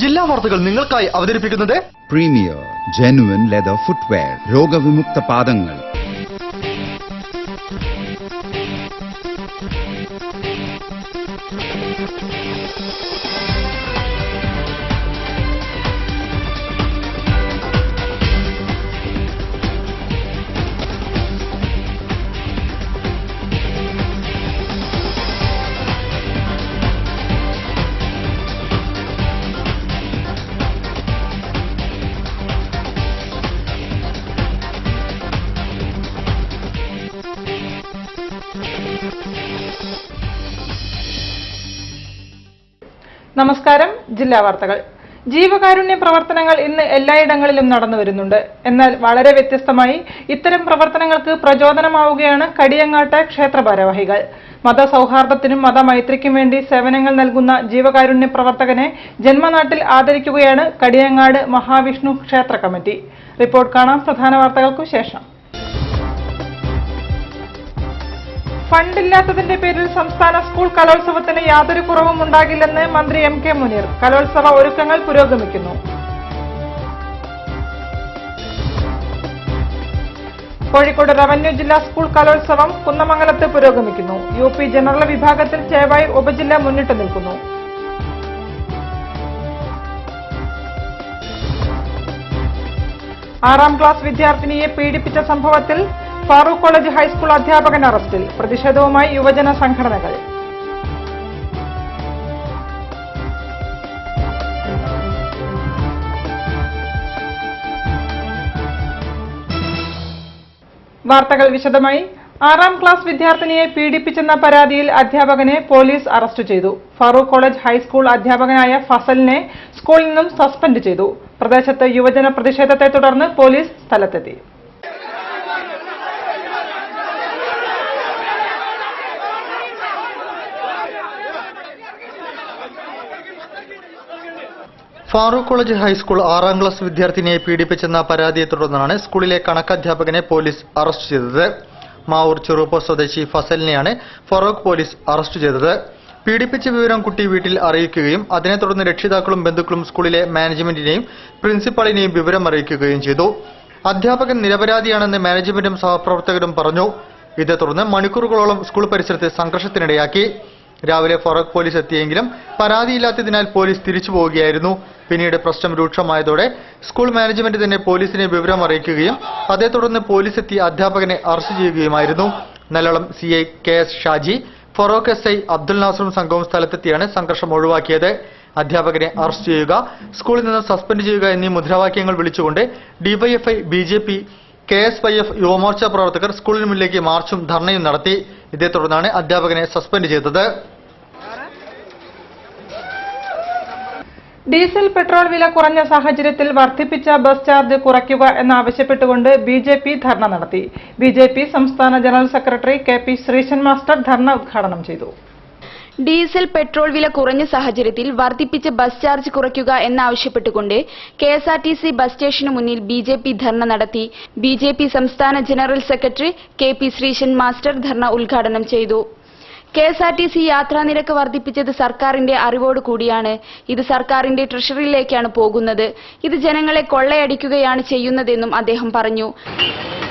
ജില്ലാ വാർത്തകൾ നിങ്ങൾക്കായി അവതരിപ്പിക്കുന്നത് പ്രീമിയർ ജെനുവിൻ ലെതർ ഫുട്വെയർ, രോഗവിമുക്ത പാദങ്ങൾ. നമസ്കാരം. ജില്ലാ വാർത്തകൾ. ജീവകാരുണ്യ പ്രവർത്തനങ്ങൾ ഇന്ന് എല്ലായിടങ്ങളിലും നടന്നു വരുന്നുണ്ട്. എന്നാൽ വളരെ വ്യത്യസ്തമായി ഇത്തരം പ്രവർത്തനങ്ങൾക്ക് പ്രചോദനമാവുകയാണ് കടിയങ്ങാട്ടെ ക്ഷേത്ര ഭാരവാഹികൾ. മതസൗഹാർദ്ദത്തിനും മതമൈത്രിക്കും വേണ്ടി സേവനങ്ങൾ നൽകുന്ന ജീവകാരുണ്യ പ്രവർത്തകനെ ജന്മനാട്ടിൽ ആദരിക്കുകയാണ് കടിയങ്ങാട് മഹാവിഷ്ണു ക്ഷേത്ര കമ്മിറ്റി. റിപ്പോർട്ട് കാണാം പ്രധാന വാർത്തകൾക്കു ശേഷം. ഫണ്ടില്ലാത്തതിന്റെ പേരിൽ സംസ്ഥാന സ്കൂൾ കലോത്സവത്തിന് യാതൊരു കുറവും ഉണ്ടാകില്ലെന്ന് മന്ത്രി എം.കെ. മുനീർ. കലോത്സവ ഒരുക്കങ്ങൾ പുരോഗമിക്കുന്നു. കോഴിക്കോട് റവന്യൂ ജില്ലാ സ്കൂൾ കലോത്സവം കുന്നമംഗലത്ത് പുരോഗമിക്കുന്നു. UP ജനറൽ വിഭാഗത്തിൽ ചേവായൂർ ഉപജില്ല മുന്നിട്ട് നിൽക്കുന്നു. ആറാം ക്ലാസ് വിദ്യാർത്ഥിനിയെ പീഡിപ്പിച്ച സംഭവത്തിൽ ഫാറൂഖ് കോളേജ് ഹൈസ്കൂൾ അധ്യാപകൻ അറസ്റ്റിൽ. പ്രതിഷേധവുമായി യുവജന സംഘടനകൾ. വാർത്തകൾ വിശദമായി. ആറാം ക്ലാസ് വിദ്യാർത്ഥിനിയെ പീഡിപ്പിച്ചെന്ന പരാതിയിൽ അധ്യാപകനെ പോലീസ് അറസ്റ്റ് ചെയ്തു. ഫാറൂഖ് കോളേജ് ഹൈസ്കൂൾ അധ്യാപകനായ ഫസലിനെ സ്കൂളിൽ നിന്നും സസ്പെൻഡ് ചെയ്തു. പ്രദേശത്ത് യുവജന പ്രതിഷേധത്തെ തുടർന്ന് പോലീസ് സ്ഥലത്തെത്തി. ഫാറൂഖ് കോളേജ് ഹൈസ്കൂൾ ആറാം ക്ലാസ് വിദ്യാർത്ഥിനിയെ പീഡിപ്പിച്ചെന്ന പരാതിയെ തുടർന്നാണ് സ്കൂളിലെ കണക്കധ്യാപകനെ പോലീസ് അറസ്റ്റ് ചെയ്തത്. മാവൂർ ചെറുപ്പ സ്വദേശി ഫസലിനെയാണ് ഫാറൂഖ് പോലീസ് അറസ്റ്റ് ചെയ്തത്. പീഡിപ്പിച്ച വിവരം കുട്ടി വീട്ടിൽ അറിയിക്കുകയും അതിനെ തുടർന്ന് രക്ഷിതാക്കളും ബന്ധുക്കളും സ്കൂളിലെ മാനേജ്മെന്റിനെയും പ്രിൻസിപ്പാളിനെയും വിവരം അറിയിക്കുകയും ചെയ്തു. അധ്യാപകൻ നിരപരാധിയാണെന്ന് മാനേജ്മെന്റും സഹപ്രവർത്തകരും പറഞ്ഞു. ഇതേ തുടർന്ന് മണിക്കൂറുകളോളം സ്കൂൾ പരിസരത്ത് സംഘർഷത്തിനിടയാക്കി. രാവിലെ ഫാറൂഖ് പോലീസ് എത്തിയെങ്കിലും പരാതിയില്ലാത്തതിനാൽ പോലീസ് തിരിച്ചു പോവുകയായിരുന്നു. പിന്നീട് പ്രശ്നം രൂക്ഷമായതോടെ സ്കൂൾ മാനേജ്മെന്റ് തന്നെ പോലീസിനെ വിവരം അറിയിക്കുകയും അതേ തുടർന്ന് പോലീസ് എത്തി അധ്യാപകനെ അറസ്റ്റ് ചെയ്യുകയുമായിരുന്നു. Nallalam CI KS Shaji, Farook SI Abdul നാസറും സംഘവും സ്ഥലത്തെത്തിയാണ് സംഘർഷം ഒഴിവാക്കിയത്. അധ്യാപകനെ അറസ്റ്റ് ചെയ്യുക, സ്കൂളിൽ നിന്ന് സസ്പെൻഡ് ചെയ്യുക എന്നീ മുദ്രാവാക്യങ്ങൾ വിളിച്ചുകൊണ്ട് DYFI, BJP, KSYF യുവമോർച്ച പ്രവർത്തകർ സ്കൂളിന് മുന്നിലേക്ക് മാർച്ചും ധർണയും നടത്തി. ഇതേ തുടർന്നാണ് അധ്യാപകനെ സസ്പെൻഡ് ചെയ്തത്. ഡീസൽ പെട്രോൾ വില കുറഞ്ഞ സാഹചര്യത്തിൽ വർദ്ധിപ്പിച്ച ബസ് ചാർജ് കുറയ്ക്കുക എന്നാവശ്യപ്പെട്ടുകൊണ്ട് BJP ധർണ നടത്തി. BJP സംസ്ഥാന general secretary KP Sreesan master dharna ഉദ്ഘാടനം ചെയ്തു. ഡീസൽ പെട്രോൾ വില കുറഞ്ഞ സാഹചര്യത്തിൽ വർദ്ധിപ്പിച്ച ബസ് ചാർജ് കുറയ്ക്കുക എന്നാവശ്യപ്പെട്ടുകൊണ്ട് KSRTC ബസ് സ്റ്റേഷന് മുന്നിൽ BJP ധർണ നടത്തി. BJP സംസ്ഥാന general secretary KP Sreesan master dharna ഉദ്ഘാടനം ചെയ്തു. KSRTC യാത്രാനിരക്ക് വർദ്ധിപ്പിച്ചത് സർക്കാരിന്റെ അറിവോട് കൂടിയാണ്. ഇത് സർക്കാരിന്റെ ട്രഷറിയിലേക്കാണ് പോകുന്നത്. ഇത് ജനങ്ങളെ കൊള്ളയടിക്കുകയാണ് ചെയ്യുന്നതെന്നും അദ്ദേഹം പറഞ്ഞു.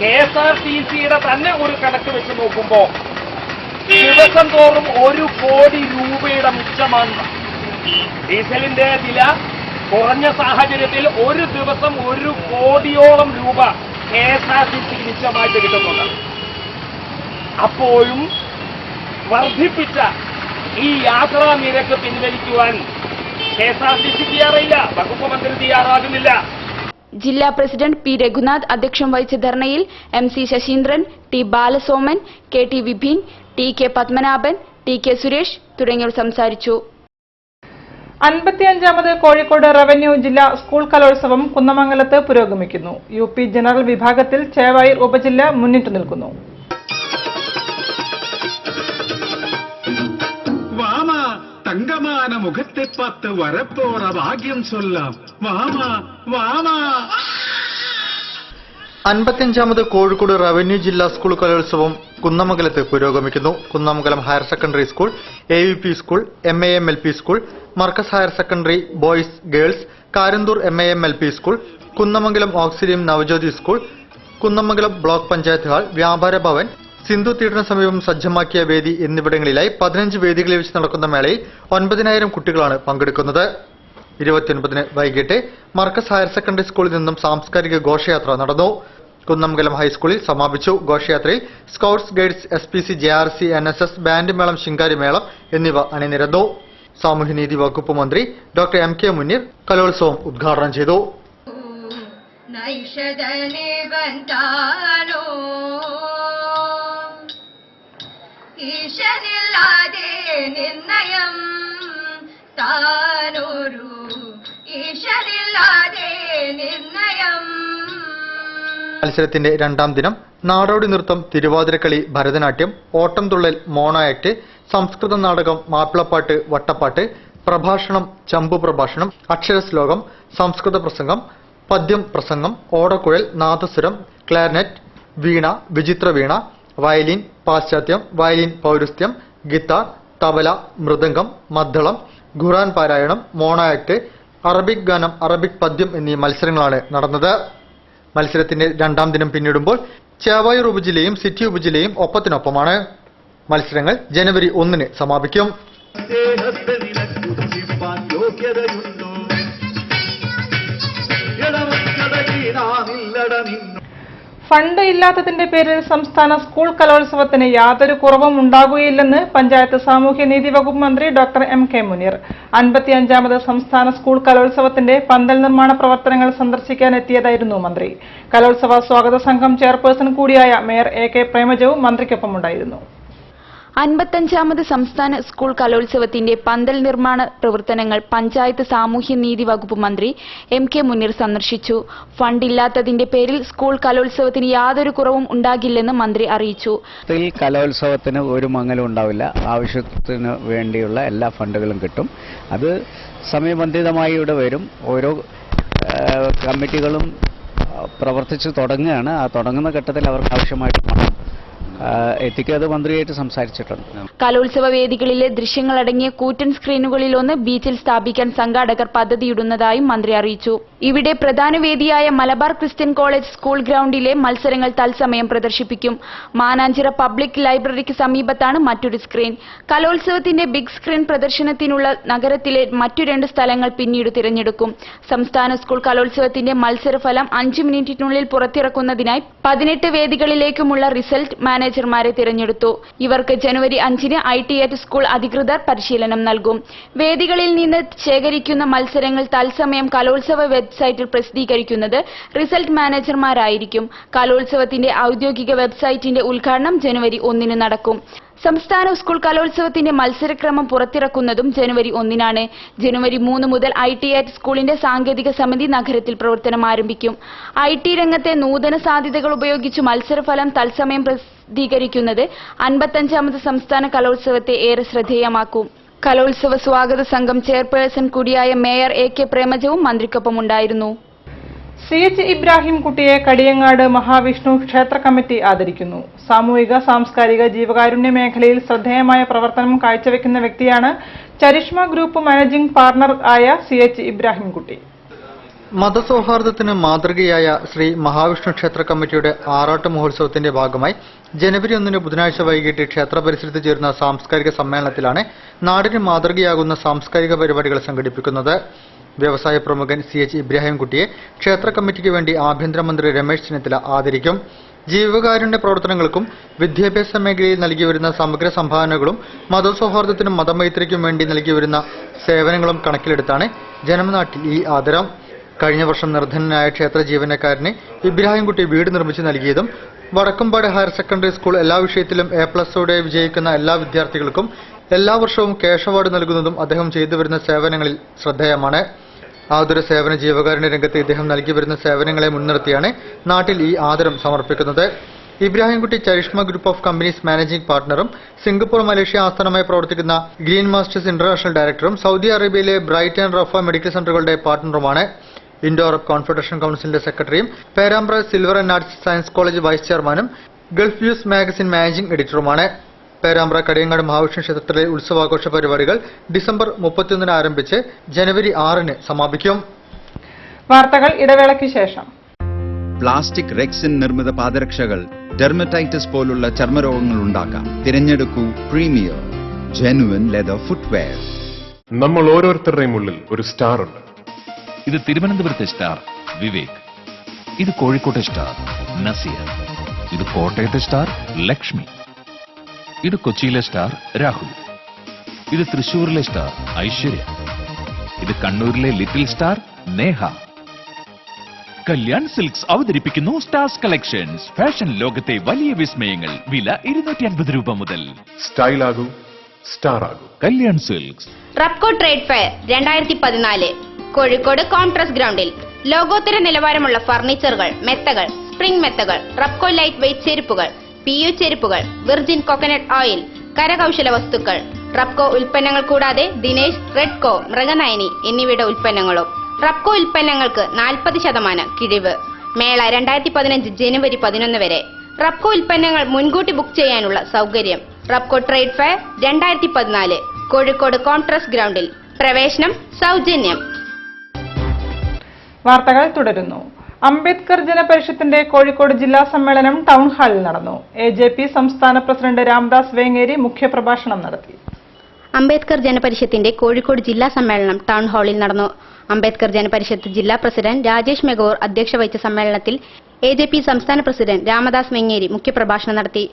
KSRTCയുടെ തന്നെ ഒരു കണക്ക് വെച്ച് നോക്കുമ്പോൾ ദിവസം തോറും 1 കോടി രൂപയുടെ മിച്ചമാണ്. ഡീസലിന്റെ വില കുറഞ്ഞ സാഹചര്യത്തിൽ ഒരു ദിവസം 1 കോടിയോളം രൂപ KSRTC മിച്ചമായിട്ട് കിട്ടുന്നുണ്ട്. അപ്പോഴും വർദ്ധിപ്പിച്ച ഈ യാത്രാ നിരക്ക് പിൻവലിക്കുവാൻ KSRTC തയ്യാറായില്ല, വകുപ്പ് മന്ത്രി തയ്യാറാകുന്നില്ല. ജില്ലാ പ്രസിഡന്റ് P. രഘുനാഥ് അധ്യക്ഷം വഹിച്ച ധർണയിൽ MC Saseendran, T. Balasoman, KT Vipin, TK Padmanabhan, TK Suresh തുടങ്ങിയവർ സംസാരിച്ചു. 55ാമത് കോഴിക്കോട് റവന്യൂ ജില്ലാ സ്കൂൾ കലോത്സവം കുന്നമംഗലത്ത് പുരോഗമിക്കുന്നു. UP ജനറൽ വിഭാഗത്തിൽ ചേവായൂർ ഉപജില്ല മുന്നിട്ട് നിൽക്കുന്നു. தங்கமான முகத்தை பார்த்து வரப்போற பாக்கியம் சொல்லாம். வாமா வாமா. 55ാമത് കോഴിക്കോട് റവന്യൂ ജില്ലാ സ്കൂൾ കലോത്സവം കുന്നമംഗലത്ത് പുരോഗമിക്കുന്നു. Kunnamangalam higher secondary school, AUP school, MAM-LP school, Markaz higher secondary boys girls, Karanthur MAM-LP school, Kunnamangalam Auxilium Navajyothi school, Kunnamangalam block panchayat hall, വ്യാപാര ഭവൻ, സിന്ധു തിയേറ്ററിന് സമീപം സജ്ജമാക്കിയ വേദി എന്നിവിടങ്ങളിലായി 15 വേദികളിൽ വെച്ച് നടക്കുന്ന മേളയിൽ 9,000 കുട്ടികളാണ് പങ്കെടുക്കുന്നത്. 29-ന് വൈകിട്ട് മർക്കസ് ഹയർ സെക്കൻഡറി സ്കൂളിൽ നിന്നും സാംസ്കാരിക ഘോഷയാത്ര നടന്നു. കുന്നമംഗലം ഹൈസ്കൂളിൽ സമാപിച്ചു. ഘോഷയാത്രയിൽ scouts, guides, SPC, JRC, NSS, band മേളം, ശിങ്കാരി മേളം എന്നിവ അണിനിരന്നു. സാമൂഹ്യനീതി വകുപ്പ് മന്ത്രി ഡോക്ടർ MK മുനീർ കലോത്സവം ഉദ്ഘാടനം ചെയ്തു. ഈശനില്ലാതെ നിർണയം താനൊരു ഈശനില്ലാതെ നിർണയം. മത്സരത്തിന്റെ രണ്ടാം ദിനം നാടോടി നൃത്തം, തിരുവാതിരക്കളി, ഭരതനാട്യം, ഓട്ടംതുള്ളൽ, മോണോ ആക്ട്, സംസ്കൃത നാടകം, മാപ്പിളപ്പാട്ട്, വട്ടപ്പാട്ട്, പ്രഭാഷണം, ചമ്പു പ്രഭാഷണം, അക്ഷരശ്ലോകം, സംസ്കൃത പ്രസംഗം, പദ്യം പ്രസംഗം, ഓടക്കുഴൽ, നാദസ്വരം, ക്ലാർനെറ്റ്, വീണ, വിചിത്ര വീണ, വയലിൻ, പാശ്ചാത്യം, വയലിൻ പൗരസ്ത്യം, ഗിത്താർ, തബല, മൃദംഗം, മദ്ദളം, ഖുർആൻ പാരായണം, മോണോ ആക്ട്, അറബിക് ഗാനം, അറബിക് പദ്യം എന്നീ മത്സരങ്ങളാണ് നടന്നത്. മത്സരത്തിന്റെ രണ്ടാം ദിനം പിന്നിടുമ്പോൾ ചേവായൂർ ഉപജില്ലയും സിറ്റി ഉപജില്ലയും ഒപ്പത്തിനൊപ്പമാണ്. മത്സരങ്ങൾ ജനുവരി 1-ന് സമാപിക്കും. ഫണ്ട് ഇല്ലാത്തതിന്റെ പേരിൽ സംസ്ഥാന സ്കൂൾ കലോത്സവത്തിന് യാതൊരു കുറവും ഉണ്ടാകുകയില്ലെന്ന് പഞ്ചായത്ത് സാമൂഹ്യനീതി വകുപ്പ് മന്ത്രി ഡോക്ടർ MK മുനീർ. 55ാമത് സംസ്ഥാന സ്കൂൾ കലോത്സവത്തിന്റെ പന്തൽ നിർമ്മാണ പ്രവർത്തനങ്ങൾ സന്ദർശിക്കാനെത്തിയതായിരുന്നു മന്ത്രി. കലോത്സവ സ്വാഗത സംഘം ചെയർപേഴ്സൺ കൂടിയായ മേയർ AK പ്രേമജവും മന്ത്രിക്കൊപ്പമുണ്ടായിരുന്നു. 55ാമത് സംസ്ഥാന സ്കൂൾ കലോത്സവത്തിന്റെ പന്തൽ നിർമ്മാണ പ്രവർത്തനങ്ങൾ പഞ്ചായത്ത് സാമൂഹ്യനീതി വകുപ്പ് മന്ത്രി MK മുനീർ സന്ദർശിച്ചു. ഫണ്ടില്ലാത്തതിന്റെ പേരിൽ സ്കൂൾ കലോത്സവത്തിന് യാതൊരു കുറവും ഉണ്ടാകില്ലെന്ന് മന്ത്രി അറിയിച്ചു. കലോത്സവത്തിന് ഒരു മങ്ങലും ഉണ്ടാവില്ല. ആവശ്യത്തിന് വേണ്ടിയുള്ള എല്ലാ ഫണ്ടുകളും കിട്ടും. അത് സമയബന്ധിതമായി ഇവിടെ വരും. ഓരോ കമ്മിറ്റികളും പ്രവർത്തിച്ചു തുടങ്ങുകയാണ്. ആ തുടങ്ങുന്ന ഘട്ടത്തിൽ അവർക്ക് ആവശ്യമായിട്ട് എത്തിക്കത് മന്ത്രിയായിട്ട് സംസാരിച്ചിട്ടുണ്ട്. കലോത്സവ വേദികളിലെ ദൃശ്യങ്ങളടങ്ങിയ കൂറ്റൻ സ്ക്രീനുകളിലൊന്ന് ബീച്ചിൽ സ്ഥാപിക്കാൻ സംഘാടകർ പദ്ധതിയിടുന്നതായും മന്ത്രി അറിയിച്ചു. ഇവിടെ പ്രധാന വേദിയായ മലബാർ ക്രിസ്ത്യൻ കോളേജ് സ്കൂൾ ഗ്രൗണ്ടിലെ മത്സരങ്ങൾ തത്സമയം പ്രദർശിപ്പിക്കും. മാനാഞ്ചിറ പബ്ലിക് ലൈബ്രറിക്ക് സമീപത്താണ് മറ്റൊരു സ്ക്രീൻ. കലോത്സവത്തിന്റെ ബിഗ് സ്ക്രീൻ പ്രദർശനത്തിനുള്ള നഗരത്തിലെ മറ്റു 2 സ്ഥലങ്ങൾ പിന്നീട് തിരഞ്ഞെടുക്കും. സംസ്ഥാന സ്കൂൾ കലോത്സവത്തിന്റെ മത്സരഫലം 5 മിനിറ്റിനുള്ളിൽ പുറത്തിറക്കുന്നതിനായി 18 വേദികളിലേക്കുമുള്ള റിസൾട്ട് മാനേജർമാരെ തിരഞ്ഞെടുത്തു. ഇവർക്ക് ജനുവരി 5-ന് ITAT സ്കൂൾ അധികൃതർ പരിശീലനം നൽകും. വേദികളിൽ നിന്ന് ശേഖരിക്കുന്ന മത്സരങ്ങൾ തത്സമയം കലോത്സവ വെബ്സൈറ്റിൽ പ്രസിദ്ധീകരിക്കുന്നത് റിസൾട്ട് മാനേജർമാരായിരിക്കും. കലോത്സവത്തിന്റെ ഔദ്യോഗിക വെബ്സൈറ്റിന്റെ ഉദ്ഘാടനം ജനുവരി 1-ന് നടക്കും. സംസ്ഥാന സ്കൂൾ കലോത്സവത്തിന്റെ മത്സരക്രമം പുറത്തിറക്കുന്നതും ജനുവരി 1-നാണ്. ജനുവരി 3 മുതൽ ITAT സ്കൂളിന്റെ സാങ്കേതിക സമിതി നഗരത്തിൽ പ്രവർത്തനം ആരംഭിക്കും. IT രംഗത്തെ നൂതന സാധ്യതകൾ ഉപയോഗിച്ച് മത്സരഫലം തത്സമയം പ്രസിദ്ധീകരിക്കുന്നത് 55ാമത് സംസ്ഥാന കലോത്സവത്തെ ഏറെ ശ്രദ്ധേയമാക്കും. കലോത്സവ സ്വാഗത സംഘം ചെയർപേഴ്സൺ കൂടിയായ മേയർ AK പ്രേമജവും മന്ത്രിക്കൊപ്പമുണ്ടായിരുന്നു. CH ഇബ്രാഹിം കുട്ടിയെ കടിയങ്ങാട് മഹാവിഷ്ണു ക്ഷേത്ര കമ്മിറ്റി ആദരിക്കുന്നു. സാമൂഹിക സാംസ്കാരിക ജീവകാരുണ്യ മേഖലയിൽ ശ്രദ്ധേയമായ പ്രവർത്തനം കാഴ്ചവെക്കുന്ന വ്യക്തിയാണ് ചരിഷ്മ ഗ്രൂപ്പ് മാനേജിംഗ് പാർട്ണർ ആയ CH ഇബ്രാഹിം കുട്ടി. മതസൗഹാർദ്ദത്തിന് മാതൃകയായ ശ്രീ മഹാവിഷ്ണു ക്ഷേത്ര കമ്മിറ്റിയുടെ ആറാട്ട് മഹോത്സവത്തിന്റെ ഭാഗമായി ജനുവരി 1-ന് ബുധനാഴ്ച വൈകിട്ട് ക്ഷേത്ര പരിസരത്ത് ചേരുന്ന സാംസ്കാരിക സമ്മേളനത്തിലാണ് നാടിന് മാതൃകയാകുന്ന സാംസ്കാരിക പരിപാടികൾ സംഘടിപ്പിക്കുന്നത്. വ്യവസായ പ്രമുഖൻ CH ഇബ്രാഹിം കുട്ടിയെ ക്ഷേത്ര കമ്മിറ്റിക്ക് വേണ്ടി ആഭ്യന്തരമന്ത്രി രമേശ് ചെന്നിത്തല ആദരിക്കും. ജീവകാരുണ്യ പ്രവർത്തനങ്ങൾക്കും വിദ്യാഭ്യാസ മേഖലയിൽ നൽകിവരുന്ന സമഗ്ര സംഭാവനകളും മതസൗഹാർദ്ദത്തിനും മതമൈത്രിക്കും വേണ്ടി നൽകിവരുന്ന സേവനങ്ങളും കണക്കിലെടുത്താണ് ജന്മനാട്ടിൽ ഈ ആദരം. കഴിഞ്ഞ വർഷം നിർധനനായ ക്ഷേത്ര ജീവനക്കാരന് ഇബ്രാഹിംകുട്ടി വീട് നിർമ്മിച്ചു നൽകിയതും വടക്കുംപാട് ഹയർ സെക്കൻഡറി സ്കൂൾ എല്ലാ വിഷയത്തിലും A+ഓടെ വിജയിക്കുന്ന എല്ലാ വിദ്യാർത്ഥികൾക്കും എല്ലാ വർഷവും ക്യാഷ് അവാർഡ് നൽകുന്നതും അദ്ദേഹം ചെയ്തുവരുന്ന സേവനങ്ങളിൽ ശ്രദ്ധേയമാണ്. ആതുര സേവന ജീവകാരുണ്യ രംഗത്ത് ഇദ്ദേഹം നൽകിവരുന്ന സേവനങ്ങളെ മുൻനിർത്തിയാണ് നാട്ടിൽ ഈ ആദരം സമർപ്പിക്കുന്നത്. Ibrahimkutty charisma group of companies managing പാർട്ണറും സിംഗപ്പൂർ മലേഷ്യ ആസ്ഥാനമായി പ്രവർത്തിക്കുന്ന ഗ്രീൻ മാസ്റ്റേഴ്സ് ഇന്റർനാഷണൽ ഡയറക്ടറും സൗദി അറേബ്യയിലെ ബ്രൈറ്റ് ആൻഡ് റഫ മെഡിക്കൽ സെന്ററുകളുടെ പാർട്ണറുമാണ്. ഇൻഡോ അറബ് കോൺഫെഡറേഷൻ കൌൺസിലിന്റെ സെക്രട്ടറിയും Perambra silver and arts science college vice ചെയർമാനും ഗൾഫ് വ്യൂസ് മാഗസിൻ മാനേജിംഗ് എഡിറ്ററുമാണ്. പേരാമ്പ്ര കടിയങ്ങാട് മഹാവിഷ്ണു ക്ഷേത്രത്തിലെ ഉത്സവാഘോഷ പരിപാടികൾ ഡിസംബർ 31 ആരംഭിച്ച് ജനുവരി 6 സമാപിക്കും. വാർത്തകൾ ഇടവേളയ്ക്ക് ശേഷം. പ്ലാസ്റ്റിക് റെക്സിൻ നിർമ്മിത പാദരക്ഷകൾ ഡെർമറ്റൈറ്റിസ് പോലുള്ള ചർമ്മരോഗങ്ങൾ ഉണ്ടാക്കാം. തിരഞ്ഞെടുക്കൂ പ്രീമിയർ ജെനുവിൻ ലെതർ ഫുട്വെയർ. നമ്മൾ ഓരോരുത്തരുടെയും ഉള്ളിൽ ഒരു സ്റ്റാർ ഉണ്ട്. ഇത് തിരുവനന്തപുരത്തെ സ്റ്റാർ വിവേക്, ഇത് കോഴിക്കോട്ടെ സ്റ്റാർ നസീർ, ഇത് കോട്ടയത്തെ സ്റ്റാർ ലക്ഷ്മി, ഇത് കൊച്ചിയിലെ സ്റ്റാർ രാഹുൽ, ഇത് തൃശൂരിലെ സ്റ്റാർ ഐശ്വര്യ, ഇത് കണ്ണൂരിലെ little star Neha. Kalyan silks അവതരിപ്പിക്കുന്നു സ്റ്റാർസ് കളക്ഷൻസ്. ഫാഷൻ ലോകത്തെ വലിയ വിസ്മയങ്ങൾ. വില 250 രൂപ മുതൽ. സ്റ്റൈൽ ആകൂ, സ്റ്റാർ ആകൂ. Kalyan silks. Rubco trade fair 2014 Kozhikode കോൺട്രസ് ഗ്രൗണ്ടിൽ ലോകോത്തര നിലവാരമുള്ള ഫർണിച്ചറുകൾ, മെത്തകൾ, സ്പ്രിംഗ് മെത്തകൾ, റബ്കോ ലൈറ്റ് വെയ്റ്റ് ചെരുപ്പുകൾ, PU ചെരുപ്പുകൾ, വിർജിൻ കോക്കനട്ട് ഓയിൽ, കരകൗശല വസ്തുക്കൾ, റബ്കോ ഉൽപ്പന്നങ്ങൾ കൂടാതെ ദിനേശ്, റെഡ്കോ, മൃഗനയനി എന്നിവയുടെ ഉൽപ്പന്നങ്ങളും. റബ്കോ ഉൽപ്പന്നങ്ങൾക്ക് 40% കിഴിവ്. മേള 2015 ജനുവരി 11 വരെ. റബ്കോ ഉൽപ്പന്നങ്ങൾ മുൻകൂട്ടി ബുക്ക് ചെയ്യാനുള്ള സൗകര്യം. റബ്കോ ട്രേഡ് ഫെയർ 2014 കോഴിക്കോട് കോൺട്രസ് ഗ്രൗണ്ടിൽ. പ്രവേശനം സൗജന്യം. വാർത്തകൾ തുടരുന്നു. അംബേദ്കർ ജനപരിഷത്തിന്റെ കോഴിക്കോട് ജില്ലാ സമ്മേളനം ടൗൺ ഹാളിൽ നടന്നു. AJP സംസ്ഥാന പ്രസിഡന്റ് രാംദാസ് വേങ്ങേരി മുഖ്യപ്രഭാഷണം നടത്തി. അംബേദ്കർ ജനപരിഷത്തിന്റെ കോഴിക്കോട് ജില്ലാ സമ്മേളനം ടൗൺ ഹാളിൽ നടന്നു. അംബേദ്കർ ജനപരിഷത്ത് ജില്ലാ പ്രസിഡന്റ് രാജേഷ് മെഗോർ അധ്യക്ഷത വഹിച്ച സമ്മേളനത്തിൽ AJP സംസ്ഥാന പ്രസിഡന്റ് രാമദാസ് വെങ്ങേരി മുഖ്യപ്രഭാഷണം നടത്തി.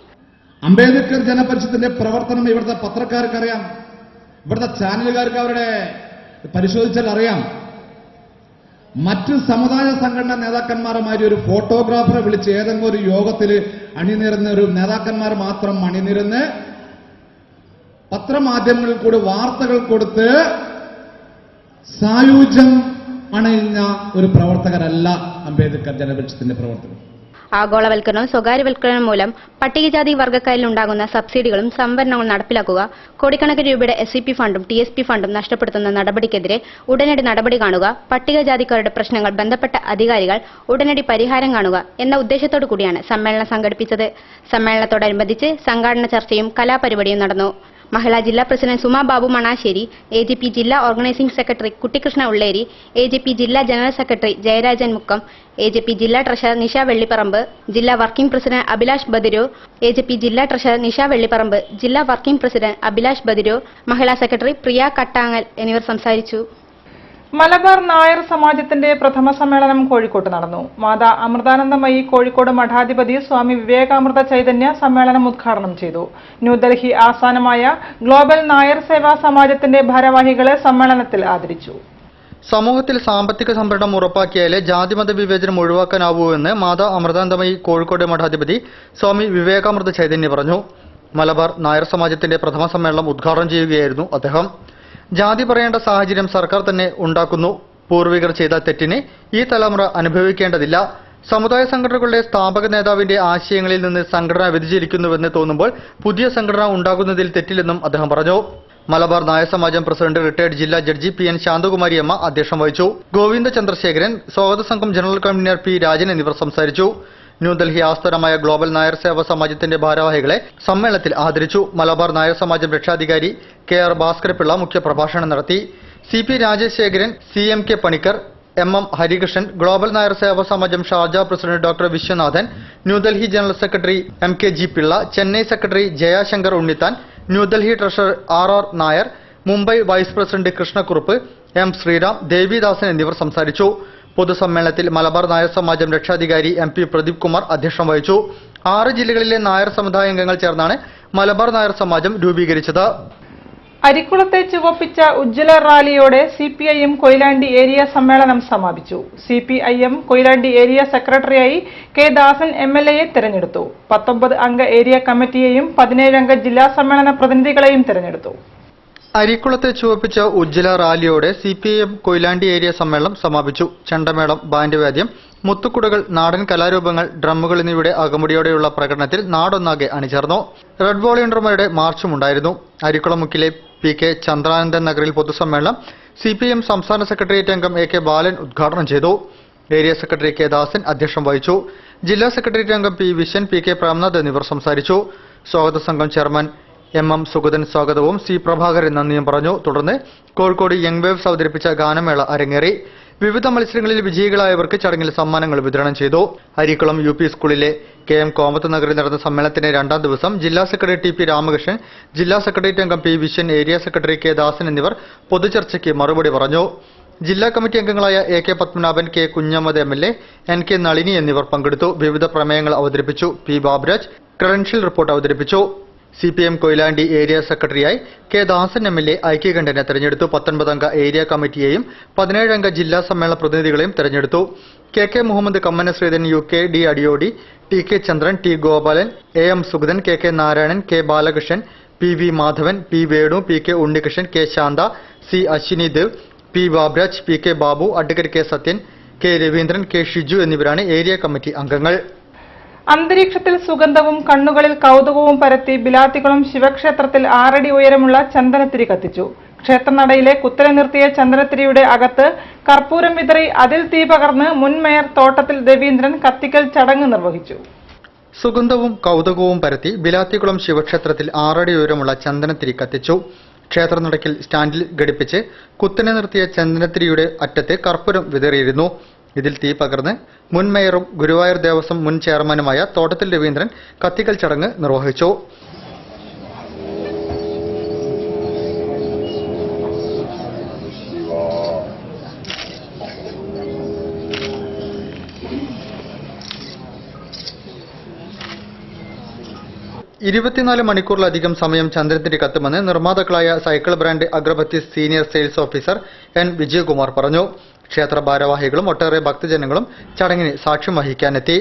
അംബേദ്കർ ജനപരിഷത്തിന്റെ പ്രവർത്തനം ഇവിടുത്തെ പത്രക്കാർക്ക് അറിയാം, ഇവിടുത്തെ ചാനലുകാർക്ക് അവരുടെ പരിശോധിച്ചാൽ അറിയാം. മറ്റ് സമുദായ സംഘടനാ നേതാക്കന്മാരുമായി ഒരു ഫോട്ടോഗ്രാഫറെ വിളിച്ച് ഏതെങ്കിലും ഒരു യോഗത്തിൽ അണിനിരന്ന ഒരു നേതാക്കന്മാർ മാത്രം അണിനിരന്ന് പത്രമാധ്യമങ്ങളിൽ കൂടി വാർത്തകൾ കൊടുത്ത് സായുജ്യം അണയുന്ന ഒരു പ്രവർത്തകരല്ല അംബേദ്കർ ജനപരിഷത്തിന്റെ പ്രവർത്തകർ. ആഗോളവൽക്കരണവും സ്വകാര്യവൽക്കരണവും മൂലം പട്ടികജാതി വർഗ്ഗക്കാരിൽ ഉണ്ടാകുന്ന സബ്സിഡികളും സംവരണങ്ങളും നടപ്പിലാക്കുക, കോടിക്കണക്കിന് രൂപയുടെ SCP ഫണ്ടും TSP ഫണ്ടും നഷ്ടപ്പെടുത്തുന്ന നടപടിക്കെതിരെ ഉടനടി നടപടി കാണുക, പട്ടികജാതിക്കാരുടെ പ്രശ്നങ്ങൾ ബന്ധപ്പെട്ട അധികാരികൾ ഉടനടി പരിഹാരം കാണുക എന്ന ഉദ്ദേശത്തോടു കൂടിയാണ് സമ്മേളനം സംഘടിപ്പിച്ചത്. സമ്മേളനത്തോടനുബന്ധിച്ച് സംഘാടന ചർച്ചയും കലാപരിപാടിയും നടന്നു. മഹിളാ ജില്ലാ പ്രസിഡന്റ് സുമ ബാബു മണാശ്ശേരി, AJP ജില്ലാ organising secretary Kuttikrishna Ulliyeri, AJP ജില്ലാ general secretary Jayarajan Mukkam, AJP ജില്ലാ ട്രഷറർ നിഷ വെള്ളിപ്പറമ്പ്, ജില്ലാ working president Abhilash Badirur, AJP ജില്ലാ ട്രഷറർ നിഷ വെള്ളിപ്പറമ്പ്, ജില്ലാ വർക്കിംഗ് പ്രസിഡന്റ് അഭിലാഷ് ബദിരൂർ, മഹിളാ സെക്രട്ടറി പ്രിയ കട്ടാങ്ങൽ എന്നിവർ സംസാരിച്ചു. മലബാർ നായർ സമാജത്തിന്റെ പ്രഥമ സമ്മേളനം കോഴിക്കോട്ട് നടന്നു. മാതാ അമൃതാനന്ദമയി കോഴിക്കോട് മഠാധിപതി സ്വാമി വിവേകാമൃത ചൈതന്യ സമ്മേളനം ഉദ്ഘാടനം ചെയ്തു. ന്യൂഡൽഹി ആസ്ഥാനമായ ഗ്ലോബൽ നായർ സേവാ സമാജത്തിന്റെ ഭാരവാഹികളെ സമ്മേളനത്തിൽ ആദരിച്ചു. സമൂഹത്തിൽ സാമ്പത്തിക സംവരണം ഉറപ്പാക്കിയാലേ ജാതിമത വിവേചനം ഒഴിവാക്കാനാവൂ എന്ന് മാതാ അമൃതാനന്ദമയി കോഴിക്കോട് മഠാധിപതി സ്വാമി വിവേകാമൃത ചൈതന്യ പറഞ്ഞു. മലബാർ നായർ സമാജത്തിന്റെ പ്രഥമ സമ്മേളനം ഉദ്ഘാടനം ചെയ്യുകയായിരുന്നു അദ്ദേഹം. ജാതി പറയേണ്ട സാഹചര്യം സർക്കാർ തന്നെ ഉണ്ടാക്കുന്നു. പൂർവികർ ചെയ്ത തെറ്റിനെ ഈ തലമുറ അനുഭവിക്കേണ്ടതില്ല. സമുദായ സംഘടനകളുടെ സ്ഥാപക നേതാവിന്റെ ആശയങ്ങളിൽ നിന്ന് സംഘടന വ്യതിചലിക്കുന്നുവെന്ന് തോന്നുമ്പോൾ പുതിയ സംഘടന ഉണ്ടാകുന്നതിൽ തെറ്റില്ലെന്നും അദ്ദേഹം പറഞ്ഞു. മലബാർ നായർ സമാജം പ്രസിഡന്റ് റിട്ടയർഡ് ജില്ലാ ജഡ്ജി PN ശാന്തകുമാരിയമ്മ അധ്യക്ഷം വഹിച്ചു. ഗോവിന്ദ ചന്ദ്രശേഖരൻ, സ്വാഗത സംഘം ജനറൽ കൺവീനർ P രാജൻ എന്നിവർ സംസാരിച്ചു. ന്യൂഡൽഹി ആസ്ഥാനമായ ഗ്ലോബൽ നായർ സേവാ സമാജത്തിന്റെ ഭാരവാഹികളെ സമ്മേളനത്തിൽ ആദരിച്ചു. മലബാർ നായർ സമാജം രക്ഷാധികാരി KR ഭാസ്കരപിള്ള മുഖ്യപ്രഭാഷണം നടത്തി. CP Rajasekharan, CMK Panicker, MM Harikrishnan, global Nair Seva Samajam Sharjah president doctor Viswanathan, New Delhi general secretary MKG Pillai, Chennai secretary Jayashankar Unnithan, New Delhi treasurer RR Nair, Mumbai vice president Krishnakurup, M Sreeram, Devidasan എന്നിവർ സംസാരിച്ചു. പൊതുസമ്മേളനത്തിൽ മലബാർ നായർ സമാജം രക്ഷാധികാരി MP പ്രദീപ് കുമാർ അധ്യക്ഷം വഹിച്ചു. 6 ജില്ലകളിലെ നായർ സമുദായാംഗങ്ങൾ ചേർന്നാണ് മലബാർ നായർ സമാജം രൂപീകരിച്ചത്. അരിക്കുളത്തെ ചുവപ്പിച്ച ഉജ്ജ്വല റാലിയോടെ CPIM കൊയിലാണ്ടി ഏരിയ സമ്മേളനം സമാപിച്ചു. CPIM കൊയിലാണ്ടി ഏരിയ സെക്രട്ടറിയായി K ദാസൻ MLA തെരഞ്ഞെടുത്തു. 19 അംഗ ഏരിയ കമ്മിറ്റിയെയും 17 അംഗ ജില്ലാ സമ്മേളന പ്രതിനിധികളെയും തെരഞ്ഞെടുത്തു. അരിക്കുളത്തെ ചുവപ്പിച്ച ഉജ്ജ്വല റാലിയോടെ CPIM കൊയിലാണ്ടി ഏരിയ സമ്മേളനം സമാപിച്ചു. ചെണ്ടമേളം, ബാൻഡ് വാദ്യം, മുത്തുക്കുടകൾ, നാടൻ കലാരൂപങ്ങൾ, ഡ്രമ്മുകൾ എന്നിവയുടെ അകമ്പടിയോടെയുള്ള പ്രകടനത്തിൽ നാടൊന്നാകെ അണിചേർന്നു. റെഡ് വോളണ്ടിയർമാരുടെ മാർച്ചും ഉണ്ടായിരുന്നു. അരിക്കുളം മുക്കിലെ PK ചന്ദ്രാനന്ദൻ നഗറിൽ പൊതുസമ്മേളനം CPM സംസ്ഥാന സെക്രട്ടേറിയറ്റ് അംഗം AK ബാലൻ ഉദ്ഘാടനം ചെയ്തു. ഏരിയ സെക്രട്ടറി K ദാസൻ അധ്യക്ഷം വഹിച്ചു. ജില്ലാ സെക്രട്ടേറിയറ്റ് അംഗം P വിശ്വൻ, PK പ്രേംനാഥ് എന്നിവർ സംസാരിച്ചു. സ്വാഗത സംഘം ചെയർമാൻ MM സുഗതൻ സ്വാഗതവും C പ്രഭാകരൻ നന്ദിയും പറഞ്ഞു. തുടർന്ന് കോഴിക്കോട് യങ് വേവ്സ് അവതരിപ്പിച്ച ഗാനമേള അരങ്ങേറി. വിവിധ മത്സരങ്ങളിൽ വിജയികളായവർക്ക് ചടങ്ങിൽ സമ്മാനങ്ങൾ വിതരണം ചെയ്തു. അരീക്കുളം UP സ്കൂളിലെ KM കോമത്ത് നഗറിൽ നടന്ന സമ്മേളനത്തിന്റെ രണ്ടാം ദിവസം ജില്ലാ സെക്രട്ടറി TP രാമകൃഷ്ണൻ, ജില്ലാ സെക്രട്ടേറിയറ്റ് അംഗം P Viswan, area secretary K Dasan എന്നിവർ പൊതുചർച്ചയ്ക്ക് മറുപടി പറഞ്ഞു. ജില്ലാ കമ്മിറ്റി അംഗങ്ങളായ AK Padmanabhan, K Kunhammad MLA, NK Nalini എന്നിവർ പങ്കെടുത്തു. വിവിധ പ്രമേയങ്ങൾ അവതരിപ്പിച്ചു. P ബാബുരാജ് ക്രെഡൻഷ്യൽ റിപ്പോർട്ട് അവതരിപ്പിച്ചു. CPM കൊയിലാണ്ടി ഏരിയ സെക്രട്ടറിയായി K ദാസൻ MLA ഐക്യകണ്ഠനെ തെരഞ്ഞെടുത്തു. 19 അംഗ ഏരിയ കമ്മിറ്റിയെയും 17 അംഗ ജില്ലാ സമ്മേളന പ്രതിനിധികളെയും തെരഞ്ഞെടുത്തു. KK Muhammad, Kammana Sreedharan, UK D Adiyodi, TK Chandran, T Gopalan, AM Sugathan, KK Narayanan, K Balakrishnan, PV Madhavan, P Venu, PK Unnikrishnan, K Santha, C Aswini Dev, P Baburaj, PK Babu, advocate K Sathyan, K Raveendran, K Shiju എന്നിവരാണ് ഏരിയ കമ്മിറ്റി അംഗങ്ങൾ. അന്തരീക്ഷത്തിൽ സുഗന്ധവും കണ്ണുകളിൽ കൗതുകവും പരത്തി ബിലാത്തിക്കുളം ശിവക്ഷേത്രത്തിൽ 6 അടി ഉയരമുള്ള ചന്ദനത്തിരി കത്തിച്ചു. ക്ഷേത്രനടയിലെ കുത്തനെ നിർത്തിയ ചന്ദനത്തിരിയുടെ അകത്ത് കർപ്പൂരം വിതറി അതിൽ തീ പകർന്ന് മുൻ മേയർ തോട്ടത്തിൽ രവീന്ദ്രൻ കത്തിക്കൽ ചടങ്ങ് നിർവഹിച്ചു. സുഗന്ധവും കൗതുകവും പരത്തി ബിലാത്തിക്കുളം ശിവക്ഷേത്രത്തിൽ 6 അടി ഉയരമുള്ള ചന്ദനത്തിരി കത്തിച്ചു. ക്ഷേത്രനടയ്ക്കൽ സ്റ്റാൻഡിൽ ഘടിപ്പിച്ച് കുത്തനെ നിർത്തിയ ചന്ദനത്തിരിയുടെ അറ്റത്ത് കർപ്പൂരം വിതറിയിരുന്നു. ഇതിൽ തീ പകർന്ന് മുൻ മേയറും ഗുരുവായൂർ ദേവസ്വം മുൻ ചെയർമാനുമായ തോട്ടത്തിൽ രവീന്ദ്രൻ കത്തിക്കൽ ചടങ്ങ് നിർവഹിച്ചു. മണിക്കൂറിലധികം സമയം ചന്ദ്രത്തിരി കത്തുമെന്ന് നിർമ്മാതാക്കളായ cycle brand agarbathies senior sales officer N Vijayakumar പറഞ്ഞു. ക്ഷേത്ര ഭാരവാഹികളും ഒട്ടേറെ ഭക്തജനങ്ങളും ചടങ്ങിന് സാക്ഷ്യം വഹിക്കാനെത്തി.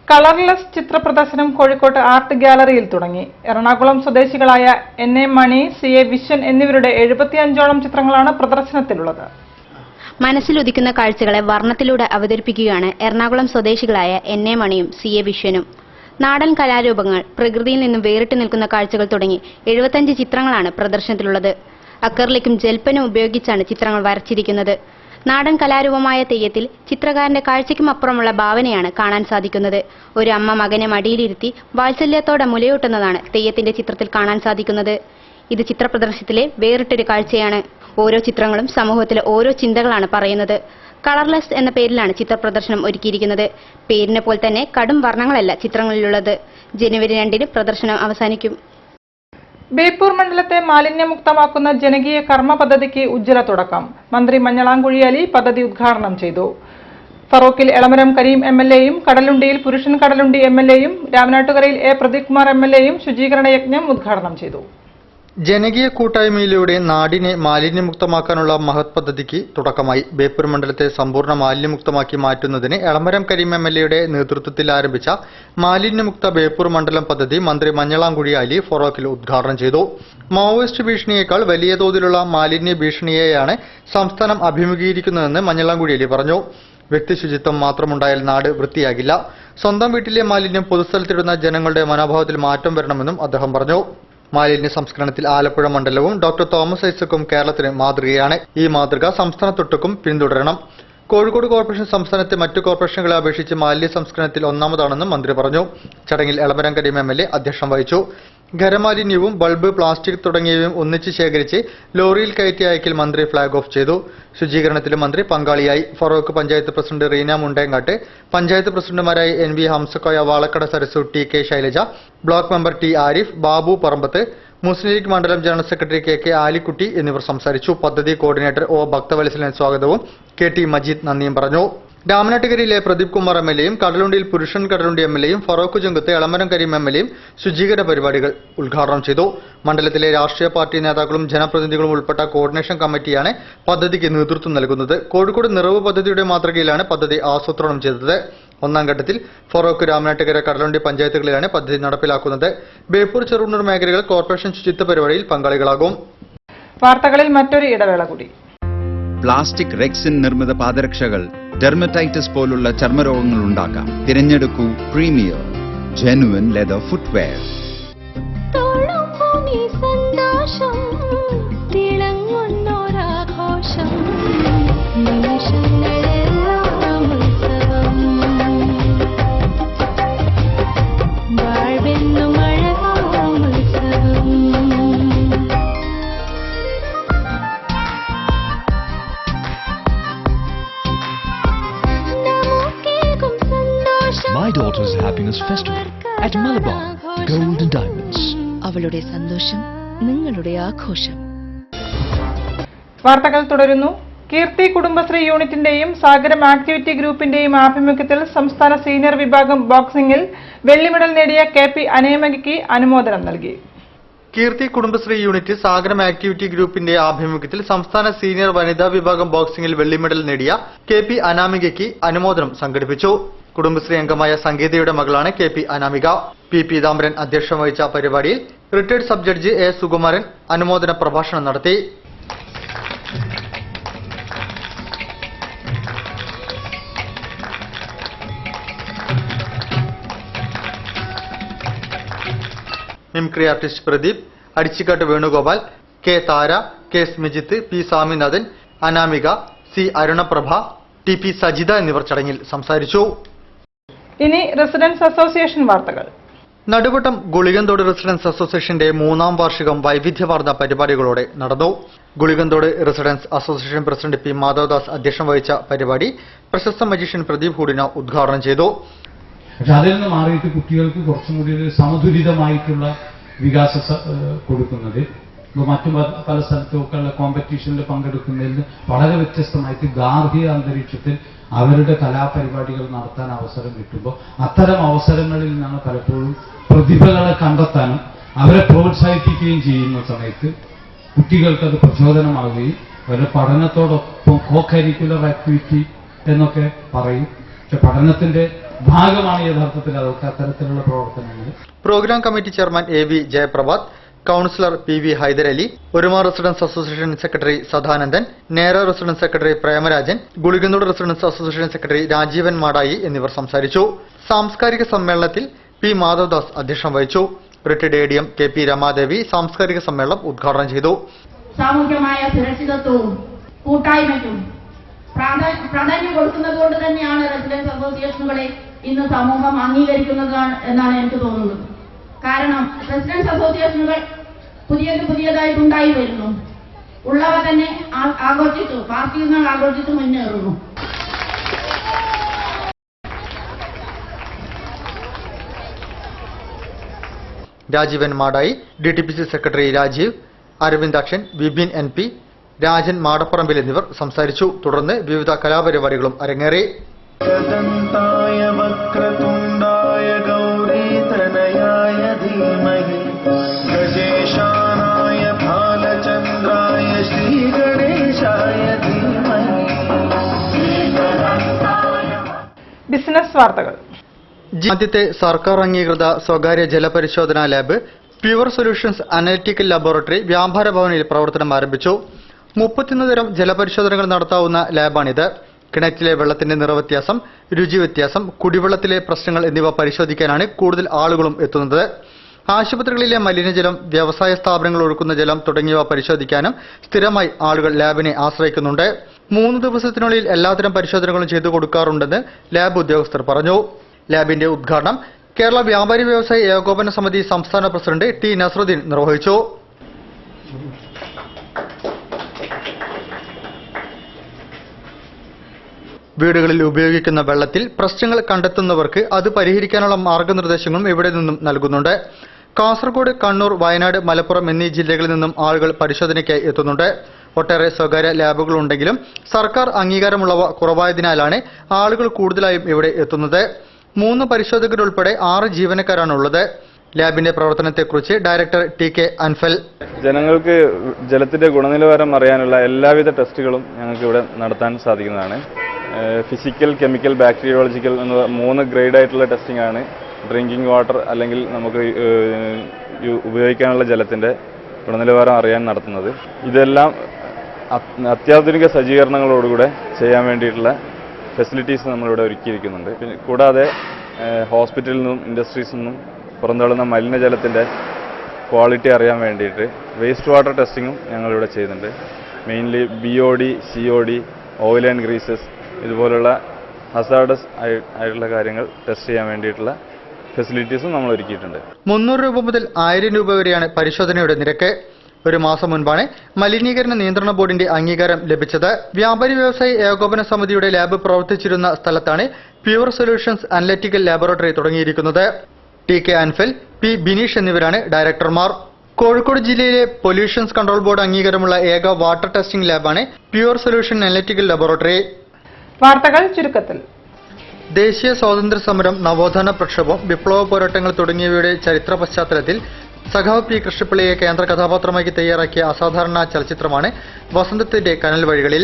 കളർലെസ് ചിത്ര പ്രദർശനം കോഴിക്കോട്ട് ആർട്ട് ഗാലറിയിൽ തുടങ്ങി. എറണാകുളം സ്വദേശികളായ NA മണി, CA വിശ്വൻ എന്നിവരുടെ 75ഓളം ചിത്രങ്ങളാണ് പ്രദർശനത്തിലുള്ളത്. മനസ്സിലുദിക്കുന്ന കാഴ്ചകളെ വർണ്ണത്തിലൂടെ അവതരിപ്പിക്കുകയാണ് എറണാകുളം സ്വദേശികളായ NA മണിയും CA വിശ്വനും. നാടൻ കലാരൂപങ്ങൾ, പ്രകൃതിയിൽ നിന്നും വേറിട്ട് നിൽക്കുന്ന കാഴ്ചകൾ തുടങ്ങി 75 ചിത്രങ്ങളാണ് പ്രദർശനത്തിലുള്ളത്. അക്കർലിക്കും ജൽപ്പനും ഉപയോഗിച്ചാണ് ചിത്രങ്ങൾ വരച്ചിരിക്കുന്നത്. നാടൻ കലാരൂപമായ തെയ്യത്തിൽ ചിത്രകാരന്റെ കാഴ്ചയ്ക്കും അപ്പുറമുള്ള ഭാവനയാണ് കാണാൻ സാധിക്കുന്നത്. ഒരു അമ്മ മകനെ മടിയിലിരുത്തി വാത്സല്യത്തോടെ മുലയൂട്ടുന്നതാണ് തെയ്യത്തിന്റെ ചിത്രത്തിൽ കാണാൻ സാധിക്കുന്നത്. ഇത് ചിത്രപ്രദർശനത്തിലെ വേറിട്ടൊരു കാഴ്ചയാണ്. ഓരോ ചിത്രങ്ങളും സമൂഹത്തിലെ ഓരോ ചിന്തകളാണ് പറയുന്നത്. കളർലെസ് എന്ന പേരിലാണ് ചിത്രപ്രദർശനം ഒരുക്കിയിരിക്കുന്നത്. പേരിനെ പോലെ തന്നെ കടും വർണ്ണങ്ങളല്ല ചിത്രങ്ങളിലുള്ളത്. ജനുവരി 2 പ്രദർശനം അവസാനിക്കും. ബേപ്പൂർ മണ്ഡലത്തെ മാലിന്യമുക്തമാക്കുന്ന ജനകീയ കർമ്മ പദ്ധതിക്ക് ഉജ്ജ്വല തുടക്കം. മന്ത്രി മഞ്ഞളാംകുഴി പദ്ധതി ഉദ്ഘാടനം ചെയ്തു. ഫറോക്കിൽ എളമരം കരീം MLAയും കടലുണ്ടിയിൽ പുരുഷൻ കടലുണ്ടി MLAയും രാമനാട്ടുകരയിൽ A പ്രദീപ് കുമാർ MLAയും ശുചീകരണ യജ്ഞം ഉദ്ഘാടനം ചെയ്തു. ജനകീയ കൂട്ടായ്മയിലൂടെ നാടിനെ മാലിന്യമുക്തമാക്കാനുള്ള മഹത് പദ്ധതിക്ക് തുടക്കമായി. ബേപ്പൂർ മണ്ഡലത്തെ സമ്പൂർണ്ണ മാലിന്യമുക്തമാക്കി മാറ്റുന്നതിന് എളമരം കരീം MLAയുടെ നേതൃത്വത്തിൽ ആരംഭിച്ച മാലിന്യമുക്ത ബേപ്പൂർ മണ്ഡലം പദ്ധതി മന്ത്രി മഞ്ഞളാംകുഴി ഫറോക്കിൽ ഉദ്ഘാടനം ചെയ്തു. മാവോയിസ്റ്റ് ഭീഷണിയേക്കാൾ വലിയ തോതിലുള്ള മാലിന്യ ഭീഷണിയെയാണ് സംസ്ഥാനം അഭിമുഖീകരിക്കുന്നതെന്ന് മഞ്ഞളാംകുഴി പറഞ്ഞു. വ്യക്തി ശുചിത്വം മാത്രമുണ്ടായാൽ നാട് വൃത്തിയാകില്ല. സ്വന്തം വീട്ടിലെ മാലിന്യം പൊതുസ്ഥലത്തിടുന്ന ജനങ്ങളുടെ മനോഭാവത്തിൽ മാറ്റം വരണമെന്നും അദ്ദേഹം പറഞ്ഞു. മാലിന്യ സംസ്കരണത്തിൽ ആലപ്പുഴ മണ്ഡലവും ഡോക്ടർ തോമസ് ഐസക്കും കേരളത്തിന് മാതൃകയാണ്. ഈ മാതൃക സംസ്ഥാനത്തൊട്ടുക്കും പിന്തുടരണം. കോഴിക്കോട് കോർപ്പറേഷൻ സംസ്ഥാനത്തെ മറ്റു കോർപ്പറേഷനുകളെ അപേക്ഷിച്ച് മാലിന്യ സംസ്കരണത്തിൽ ഒന്നാമതാണെന്നും മന്ത്രി പറഞ്ഞു. ചടങ്ങിൽ എളമരം കരീം MLA അധ്യക്ഷം വഹിച്ചു. ഖരമാലിന്യവും ബൾബ്, പ്ലാസ്റ്റിക് തുടങ്ങിയവയും ഒന്നിച്ച് ശേഖരിച്ച് ലോറിയിൽ കയറ്റി അയക്കൽ മന്ത്രി ഫ്ളാഗ് ഓഫ് ചെയ്തു. ശുചീകരണത്തിലും മന്ത്രി പങ്കാളിയായി. ഫറോക്ക് പഞ്ചായത്ത് പ്രസിഡന്റ് റീന മുണ്ടേങ്ങാട്ട്, പഞ്ചായത്ത് പ്രസിഡന്റുമാരായ NV Hamzakoya, Valakkada Sarasu, TK Shailaja, block member T Arif, Babu Parambath, Muslim league മണ്ഡലം ജനറൽ സെക്രട്ടറി KK ആലിക്കുട്ടി എന്നിവർ സംസാരിച്ചു. പദ്ധതി കോർഡിനേറ്റർ O ഭക്തവത്സലൻ സ്വാഗതവും KT മജീദ് നന്ദിയും പറഞ്ഞു. രാമനാട്ടുകരയിലെ പ്രദീപ് കുമാർ MLAയും കടലുണ്ടിയിൽ പുരുഷൻ കടലുണ്ടി MLAയും ഫറോക്ക് ചുങ്കത്ത് എളമരം കരീം MLAയും ശുചീകരണ പരിപാടികൾ ഉദ്ഘാടനം ചെയ്തു. മണ്ഡലത്തിലെ രാഷ്ട്രീയ പാർട്ടി നേതാക്കളും ജനപ്രതിനിധികളും ഉൾപ്പെട്ട കോർഡിനേഷൻ കമ്മിറ്റിയാണ് പദ്ധതിക്ക് നേതൃത്വം നൽകുന്നത്. കോഴിക്കോട് നിറവ് പദ്ധതിയുടെ മാതൃകയിലാണ് പദ്ധതി ആസൂത്രണം ചെയ്തത്. ഒന്നാം ഘട്ടത്തിൽ ഫറോക്ക്, രാമനാട്ടുകര, കടലുണ്ടി പഞ്ചായത്തുകളിലാണ് പദ്ധതി നടപ്പിലാക്കുന്നത്. ബേപ്പൂർ, ചെറുണ്ണൂർ മേഖലകൾ കോർപ്പറേഷൻ ശുചിത്വ പരിപാടിയിൽ പങ്കാളികളാകും. വാർത്തകളിൽ മറ്റൊരു ഇടവേള കൂടി. പ്ലാസ്റ്റിക് റെക്സിൻ നിർമ്മിത പാദരക്ഷകൾ ഡെർമറ്റൈറ്റിസ് പോലുള്ള ചർമ്മരോഗങ്ങൾ ഉണ്ടാക്കാം. തിരഞ്ഞെടുക്കൂ പ്രീമിയർ ജെനുവിൻ ലെതർ ഫുട്വെയർ. സന്തോഷം നിമിഷങ്ങളെല്ലാം ഉത്സവം വാഴ്വെന്നും അഴകാം ഉത്സവം നമുക്കേകും സന്തോഷം My daughter's happiness festival at Malabar Gold and Diamonds. അവളുടെ സന്തോഷം നിങ്ങളുടെ ആഘോഷം. വാർത്തകൾ തുടരുന്നു. കീർത്തി കുടുംബശ്രീ യൂണിറ്റിന്റെയും സാഗരം ആക്ടിവിറ്റി ഗ്രൂപ്പിന്റെയും ആഭിമുഖ്യത്തിൽ സംസ്ഥാന സീനിയർ വിഭാഗം ബോക്സിംഗിൽ വെള്ളി മെഡൽ നേടിയ KP അനേമയ്ക്ക് അനുമോദനം നൽകി. കീർത്തി കുടുംബശ്രീ യൂണിറ്റ് സാഗരം ആക്ടിവിറ്റി ഗ്രൂപ്പിന്റെ ആഭിമുഖ്യത്തിൽ സംസ്ഥാന സീനിയർ വനിതാ വിഭാഗം ബോക്സിംഗിൽ വെള്ളി മെഡൽ നേടിയ KP അനാമികയ്ക്ക് അനുമോദനം സംഘടിപ്പിച്ചു. കുടുംബശ്രീ അംഗമായ സംഗീതയുടെ മകളാണ് KP അനാമിക. P. പീതാംബരൻ അധ്യക്ഷം വഹിച്ച പരിപാടിയിൽ retired sub judge A. Sukumaran അനുമോദന പ്രഭാഷണം നടത്തി. Mimicry artist Pradeep, Adichikkatt Venugopal, K. Thara, K. Smijith, P. Swaminathan, Anamika, C. Arunaprabha, TP Sajitha എന്നിവർ ചടങ്ങിൽ സംസാരിച്ചു. ഇനി റെസിഡൻസ് അസോസിയേഷൻ വാർത്തകൾ. നടുവട്ടം ഗുളികന്തോട് റെസിഡൻസ് അസോസിയേഷന്റെ 3ാം വാർഷികം വൈവിധ്യമാർന്ന പരിപാടികളോടെ നടന്നു. Gulikanthod residents association president P. Madhavadas അധ്യക്ഷം വഹിച്ച പരിപാടി പ്രശസ്ത മജീഷ്യൻ പ്രദീപ് ഹൂഡിന ഉദ്ഘാടനം ചെയ്തു. പക്ഷെ അതിൽ നിന്ന് മാറിയിട്ട് കുട്ടികൾക്ക് കുറച്ചും കൂടി ഒരു സമതുലിതമായിട്ടുള്ള വികാസം കൊടുക്കുന്നത് മറ്റു പല സ്ഥലത്തൊക്കെയുള്ള കോമ്പറ്റീഷനിൽ പങ്കെടുക്കുന്നതിൽ നിന്ന് വളരെ വ്യത്യസ്തമായിട്ട് ഗാർഹിക അന്തരീക്ഷത്തിൽ അവരുടെ കലാപരിപാടികൾ നടത്താൻ അവസരം കിട്ടുമ്പോൾ അത്തരം അവസരങ്ങളിൽ നിന്നാണ് പലപ്പോഴും പ്രതിഭകളെ കണ്ടെത്താനും അവരെ പ്രോത്സാഹിപ്പിക്കുകയും ചെയ്യുന്ന സമയത്ത് കുട്ടികൾക്ക് അത് പ്രചോദനമാവുകയും അവരുടെ പഠനത്തോടൊപ്പം കോ കരിക്കുലർ ആക്ടിവിറ്റി എന്നൊക്കെ പറയും. പക്ഷെ പഠനത്തിന്റെ ഭാഗമാണ് യഥാർത്ഥത്തിൽ അതൊക്കെ അത്തരത്തിലുള്ള പ്രവർത്തനങ്ങൾ. Programme committee chairman AV Jayaprabhath, councillor PV Haidarali, Oruma residents association secretary Sadanandan, Nera residents secretary Premarajan, Gulikannur residents association secretary Rajeevan Madayi എന്നിവർ സംസാരിച്ചു. സാംസ്കാരിക സമ്മേളനത്തിൽ P. മാധവദാസ് അധ്യക്ഷം വഹിച്ചു. റിട്ടയർഡ് ADM KP രമാദേവി സാംസ്കാരിക സമ്മേളനം ഉദ്ഘാടനം ചെയ്തു. സാമൂഹ്യമായ സുരക്ഷിതത്വവും കൂട്ടായ്മയ്ക്കും പ്രാധാന്യം കൊടുക്കുന്നതുകൊണ്ട് തന്നെയാണ് റെസിഡൻസ് അസോസിയേഷനുകളെ ഇന്ന് സമൂഹം അംഗീകരിക്കുന്നത് എന്നാണ് എനിക്ക് തോന്നുന്നത്. കാരണം റെസിഡൻസ് അസോസിയേഷനുകൾ പുതിയതായിട്ടുണ്ടായി വരുന്നു. ഉള്ളവ തന്നെ ആഘോഷിച്ചു, പാർട്ടിയിൽ നിന്ന് ആഘോഷിച്ച് മുന്നേറുന്നു. Rajeevan Madayi, DTPC secretary Rajeev, Aravindakshan, Vipin NP, Rajan Madapparambil എന്നിവർ സംസാരിച്ചു. തുടർന്ന് വിവിധ കലാപരിപാടികളും അരങ്ങേറി. ബിസിനസ് വാർത്തകൾ. ആദ്യത്തെ സർക്കാർ അംഗീകൃത സ്വകാര്യ ജലപരിശോധനാ lab pure solutions analytical laboratory വ്യാപാര ഭവനിൽ പ്രവർത്തനം ആരംഭിച്ചു. 31 തരം ജലപരിശോധനകൾ നടത്താവുന്ന ലാബാണിത്. കിണറ്റിലെ വെള്ളത്തിന്റെ നിറവ്യത്യാസം, രുചി വ്യത്യാസം, കുടിവെള്ളത്തിലെ പ്രശ്നങ്ങൾ എന്നിവ പരിശോധിക്കാനാണ് കൂടുതൽ ആളുകളും എത്തുന്നത്. ആശുപത്രികളിലെ മലിനജലം, വ്യവസായ സ്ഥാപനങ്ങൾ ഒഴുക്കുന്ന ജലം തുടങ്ങിയവ പരിശോധിക്കാനും സ്ഥിരമായി ആളുകൾ ലാബിനെ ആശ്രയിക്കുന്നുണ്ട്. 3 ദിവസത്തിനുള്ളിൽ എല്ലാത്തരം പരിശോധനകളും ചെയ്തു കൊടുക്കാറുണ്ടെന്ന് ലാബ് ഉദ്യോഗസ്ഥർ പറഞ്ഞു. ലാബിന്റെ ഉദ്ഘാടനം കേരള വ്യാപാരി വ്യവസായ ഏകോപന സമിതി സംസ്ഥാന പ്രസിഡന്റ് T. നസറുദ്ദീൻ നിർവഹിച്ചു. വീടുകളിൽ ഉപയോഗിക്കുന്ന വെള്ളത്തിൽ പ്രശ്നങ്ങൾ കണ്ടെത്തുന്നവർക്ക് അത് പരിഹരിക്കാനുള്ള മാർഗനിർദ്ദേശങ്ങളും ഇവിടെ നിന്നും നൽകുന്നുണ്ട്. കാസർഗോഡ്, കണ്ണൂർ, വയനാട്, മലപ്പുറം എന്നീ ജില്ലകളിൽ നിന്നും ആളുകൾ പരിശോധനയ്ക്കായി എത്തുന്നുണ്ട്. ഒട്ടേറെ സ്വകാര്യ ലാബുകളുണ്ടെങ്കിലും സർക്കാർ അംഗീകാരമുള്ളവ കുറവായതിനാലാണ് ആളുകൾ കൂടുതലായും ഇവിടെ എത്തുന്നത്. 3 പരിശോധകരുൾപ്പെടെ 6 ജീവനക്കാരാണുള്ളത്. ലാബിന്റെ പ്രവർത്തനത്തെക്കുറിച്ച് ഡയറക്ടർ TK അൻഫൽ. ജനങ്ങൾക്ക് ജലത്തിന്റെ ഗുണനിലവാരം അറിയാനുള്ള എല്ലാവിധ ടെസ്റ്റുകളും ഞങ്ങൾക്ക് ഇവിടെ നടത്താൻ സാധിക്കുന്നതാണ്. ഫിസിക്കൽ, കെമിക്കൽ, ബാക്ടീരിയോളജിക്കൽ എന്ന 3 ഗ്രേഡായിട്ടുള്ള ടെസ്റ്റിംഗ് ആണ് ഡ്രിങ്കിങ് വാട്ടർ അല്ലെങ്കിൽ നമുക്ക് ഉപയോഗിക്കാനുള്ള ജലത്തിന്റെ ഗുണനിലവാരം അറിയാൻ നടത്തുന്നത്. ഇതെല്ലാം അത്യാധുനിക സജ്ജീകരണങ്ങളോടുകൂടെ ചെയ്യാൻ വേണ്ടിയിട്ടുള്ള ഫെസിലിറ്റീസ് നമ്മളിവിടെ ഒരുക്കിയിരിക്കുന്നുണ്ട്. പിന്നെ കൂടാതെ ഹോസ്പിറ്റലിൽ നിന്നും ഇൻഡസ്ട്രീസിൽ നിന്നും പുറന്തള്ളുന്ന മലിനജലത്തിൻ്റെ ക്വാളിറ്റി അറിയാൻ വേണ്ടിയിട്ട് വേസ്റ്റ് വാട്ടർ ടെസ്റ്റിങ്ങും ഞങ്ങളിവിടെ ചെയ്യുന്നുണ്ട്. Mainly BOD, COD, oil and greases ഇതുപോലുള്ള ഹസാർഡസ് ആയിട്ടുള്ള കാര്യങ്ങൾ ടെസ്റ്റ് ചെയ്യാൻ വേണ്ടിയിട്ടുള്ള ഫെസിലിറ്റീസും നമ്മൾ ഒരുക്കിയിട്ടുണ്ട്. 300 രൂപ മുതൽ 1000 രൂപ വരെയാണ് പരിശോധനയുടെ നിരക്ക്. ഒരു മാസം മുൻപാണ് മലിനീകരണ നിയന്ത്രണ ബോർഡിന്റെ അംഗീകാരം ലഭിച്ചത്. വ്യാപാരി വ്യവസായി ഏകോപന സമിതിയുടെ ലാബ് പ്രവർത്തിച്ചിരുന്ന സ്ഥലത്താണ് പ്യൂർ സൊല്യൂഷൻസ് അനലിറ്റിക്കൽ ലാബോറട്ടറി തുടങ്ങിയിരിക്കുന്നത്. TK അൻഫൽ, P ബിനീഷ് എന്നിവരാണ് ഡയറക്ടർമാർ. കോഴിക്കോട് ജില്ലയിലെ പൊല്യൂഷൻസ് കൺട്രോൾ ബോർഡ് അംഗീകാരമുള്ള ഏക വാട്ടർ ടെസ്റ്റിംഗ് ലാബാണ് പ്യൂർ സൊല്യൂഷൻ അനലിറ്റിക്കൽ ലബോറട്ടറി. വാർത്തകൾ ചുരുക്കത്തിൽ. ദേശീയ സ്വാതന്ത്ര്യ സമരം, നവോത്ഥാന പ്രക്ഷോഭം, വിപ്ലവ പോരാട്ടങ്ങൾ തുടങ്ങിയവയുടെ ചരിത്ര പശ്ചാത്തലത്തിൽ സഖാവ് P കൃഷ്ണപിള്ളയെ കേന്ദ്ര കഥാപാത്രമാക്കി തയ്യാറാക്കിയ അസാധാരണ ചലച്ചിത്രമാണ് വസന്തത്തിന്റെ കനൽ വഴികളിൽ.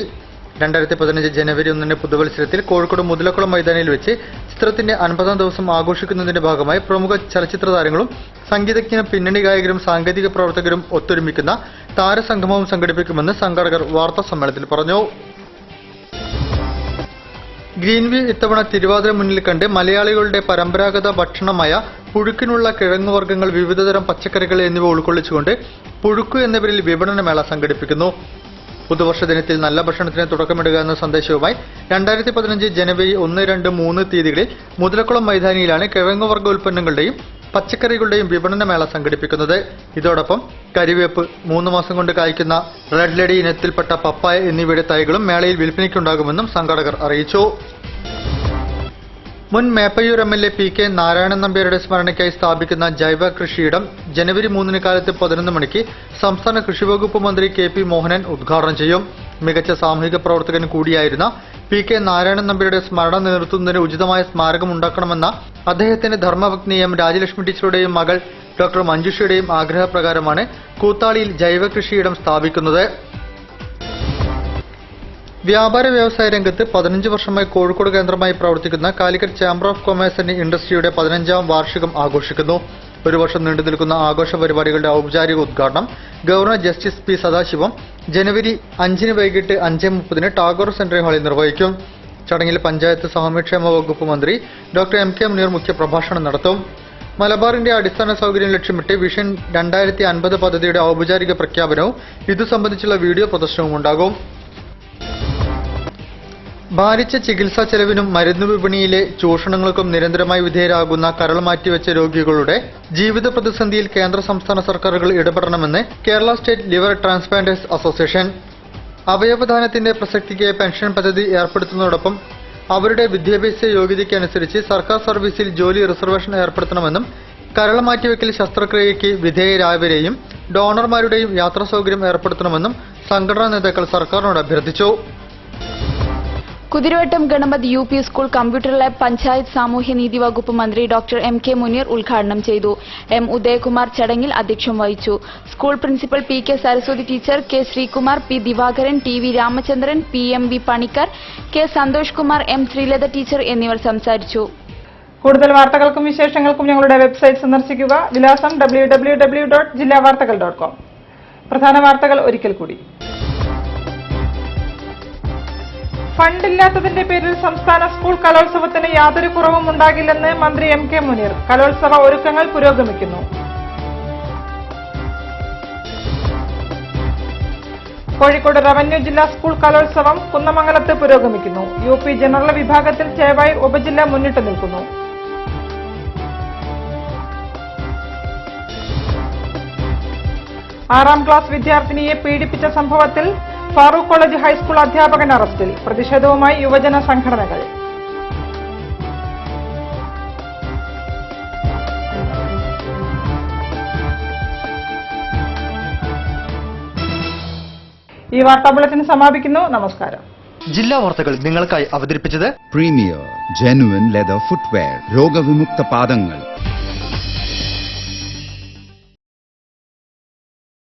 2015 ജനുവരി 1 പുതുവത്സരത്തിൽ കോഴിക്കോട് മുതലക്കുളം മൈതാനിയിൽ വെച്ച് ചിത്രത്തിന്റെ 50ാം ദിവസം ആഘോഷിക്കുന്നതിന്റെ ഭാഗമായി പ്രമുഖ ചലച്ചിത്ര താരങ്ങളും സംഗീതജ്ഞരും പിന്നണി ഗായകരും സാങ്കേതിക പ്രവർത്തകരും ഒത്തൊരുമിക്കുന്ന താരസംഗമവും സംഘടിപ്പിക്കുമെന്ന് സംഘാടകർ വാർത്താ സമ്മേളനത്തിൽ പറഞ്ഞു. ഗ്രീൻവ്യൂ ഇത്തവണ തിരുവാതിര മുന്നിൽ കണ്ട് മലയാളികളുടെ പരമ്പരാഗത ഭക്ഷണമായ പുഴുക്കിനുള്ള കിഴങ്ങുവർഗ്ഗങ്ങൾ, വിവിധതരം പച്ചക്കറികൾ എന്നിവ ഉൾക്കൊള്ളിച്ചുകൊണ്ട് പുഴുക്കു എന്ന പേരിൽ വിപണനമേള സംഘടിപ്പിക്കുന്നു. പുതുവർഷ ദിനത്തിൽ നല്ല ഭക്ഷണത്തിന് തുടക്കമിടുക എന്ന സന്ദേശവുമായി 2015 ജനുവരി 1, 2, 3 തീയതികളിൽ മുതലക്കുളം മൈതാനിയിലാണ് കിഴങ്ങുവർഗ്ഗ ഉൽപ്പന്നങ്ങളുടെയും പച്ചക്കറികളുടെയും വിപണനമേള സംഘടിപ്പിക്കുന്നത്. ഇതോടൊപ്പം കരിവേപ്പ്, 3 മാസം കൊണ്ട് കായ്ക്കുന്ന റെഡ് ലേഡി ഇനത്തിൽപ്പെട്ട പപ്പായ എന്നിവയുടെ തൈകളും മേളയിൽ വിൽപ്പനയ്ക്കുണ്ടാകുമെന്നും സംഘാടകർ അറിയിച്ചു. മുൻ മേപ്പയ്യൂർ MLA PK നാരായണൻ നമ്പ്യാരുടെ സ്മരണയ്ക്കായി സ്ഥാപിക്കുന്ന ജൈവ കൃഷിയിടം ജനുവരി 3 കാലത്ത് 11 മണിക്ക് സംസ്ഥാന കൃഷിവകുപ്പ് മന്ത്രി KP മോഹനൻ ഉദ്ഘാടനം ചെയ്യും. മികച്ച സാമൂഹിക പ്രവർത്തകൻ കൂടിയായിരുന്ന PK നാരായണൻ നമ്പ്യാരുടെ സ്മരണ നിലനിർത്തുന്നതിന് ഉചിതമായ സ്മാരകം ഉണ്ടാക്കണമെന്ന അദ്ദേഹത്തിന്റെ ധർമ്മപത്നി M രാജലക്ഷ്മി ടീച്ചറുടെയും മകൾ ഡോക്ടർ മഞ്ജുഷയുടെയും ആഗ്രഹപ്രകാരമാണ് കൂത്താളിയിൽ ജൈവ കൃഷിയിടം സ്ഥാപിക്കുന്നത്. വ്യാപാര വ്യവസായ രംഗത്ത് 15 വർഷമായി കോഴിക്കോട് കേന്ദ്രമായി പ്രവർത്തിക്കുന്ന Calicut chamber of commerce and ഇൻഡസ്ട്രിയുടെ 15ാം വാർഷികം ആഘോഷിക്കുന്നു. ഒരു വർഷം നീണ്ടു നിൽക്കുന്ന ആഘോഷ പരിപാടികളുടെ ഔപചാരിക ഉദ്ഘാടനം ഗവർണർ ജസ്റ്റിസ് P സദാശിവം ജനുവരി 5 വൈകിട്ട് 5:30 ടാഗോർ സെൻട്രൽ ഹാളിൽ നിർവഹിക്കും. ചടങ്ങിൽ പഞ്ചായത്ത് സാമൂഹ്യക്ഷേമ വകുപ്പ് മന്ത്രി ഡോക്ടർ MK മുനീർ മുഖ്യപ്രഭാഷണം നടത്തും. മലബാറിന്റെ അടിസ്ഥാന സൗകര്യം ലക്ഷ്യമിട്ട് വിഷൻ 2050 പദ്ധതിയുടെ ഔപചാരിക പ്രഖ്യാപനവും ഇതു സംബന്ധിച്ചുള്ള വീഡിയോ പ്രദർശനവും ഉണ്ടാകും. ഭാരിച്ച ചികിത്സാ ചെലവിനും മരുന്ന് വിപണിയിലെ ചൂഷണങ്ങൾക്കും നിരന്തരമായി വിധേയരാകുന്ന കരൾ മാറ്റിവെച്ച രോഗികളുടെ ജീവിത പ്രതിസന്ധിയിൽ കേന്ദ്ര സംസ്ഥാന സർക്കാരുകൾ ഇടപെടണമെന്ന് Kerala state liver transplanters association. അവയവദാനത്തിന്റെ പ്രസക്തിക്ക് പെൻഷൻ പദ്ധതി ഏർപ്പെടുത്തുന്നതോടൊപ്പം അവരുടെ വിദ്യാഭ്യാസ യോഗ്യതയ്ക്കനുസരിച്ച് സർക്കാർ സർവീസിൽ ജോലി റിസർവേഷൻ ഏർപ്പെടുത്തണമെന്നും കരൾ മാറ്റിവെക്കൽ ശസ്ത്രക്രിയയ്ക്ക് വിധേയരായവരെയും ഡോണർമാരുടെയും യാത്രാ സൗകര്യം ഏർപ്പെടുത്തണമെന്നും സംഘടനാ നേതാക്കൾ സർക്കാരിനോട് അഭ്യർത്ഥിച്ചു. Kuthiravattam Ganapath UP school computer lab panchayat സാമൂഹ്യനീതി വകുപ്പ് മന്ത്രി ഡോക്ടർ MK മുനീർ ഉദ്ഘാടനം ചെയ്തു. M ഉദയകുമാർ ചടങ്ങിൽ അധ്യക്ഷം വഹിച്ചു. School principal PK Saraswathi teacher, K Sreekumar, P Divakaran, TV Ramachandran, PMB Panicker, K Santhosh Kumar, M Sreelatha teacher എന്നിവർ സംസാരിച്ചു. കൂടുതൽ വാർത്തകൾക്കും വിശേഷങ്ങൾക്കും ഞങ്ങളുടെ വെബ്സൈറ്റ് സന്ദർശിക്കുക. വിലാസം www.jillavartakal.com. പ്രധാന വാർത്തകൾ ഒരിക്കൽ കൂടി. ഫണ്ടില്ലാത്തതിന്റെ പേരിൽ സംസ്ഥാന സ്കൂൾ കലോത്സവത്തിന് യാതൊരു കുറവും ഉണ്ടാകില്ലെന്ന് മന്ത്രി MK മുനീർ. കലോത്സവ ഒരുക്കങ്ങൾ പുരോഗമിക്കുന്നു. കോഴിക്കോട് റവന്യൂ ജില്ലാ സ്കൂൾ കലോത്സവം കുന്നമംഗലത്ത് പുരോഗമിക്കുന്നു. UP ജനറൽ വിഭാഗത്തിൽ ചേവായൂർ ഉപജില്ല മുന്നിട്ട് നിൽക്കുന്നു. ആറാം ക്ലാസ് വിദ്യാർത്ഥിനിയെ പീഡിപ്പിച്ച സംഭവത്തിൽ ഫാറൂഖ് കോളേജ് ഹൈസ്കൂൾ അധ്യാപകൻ അറസ്റ്റിൽ. പ്രതിഷേധവുമായി യുവജന സംഘടനകൾ. ഈ വാർത്താ ബുള്ളറ്റിൻ സമാപിക്കുന്നു. നമസ്കാരം. ജില്ലാ വാർത്തകൾ നിങ്ങൾക്കായി അവതരിപ്പിച്ചത് പ്രീമിയർ ജെനുവിൻ ലെതർ ഫുട്വെയർ, രോഗവിമുക്ത പാദങ്ങൾ.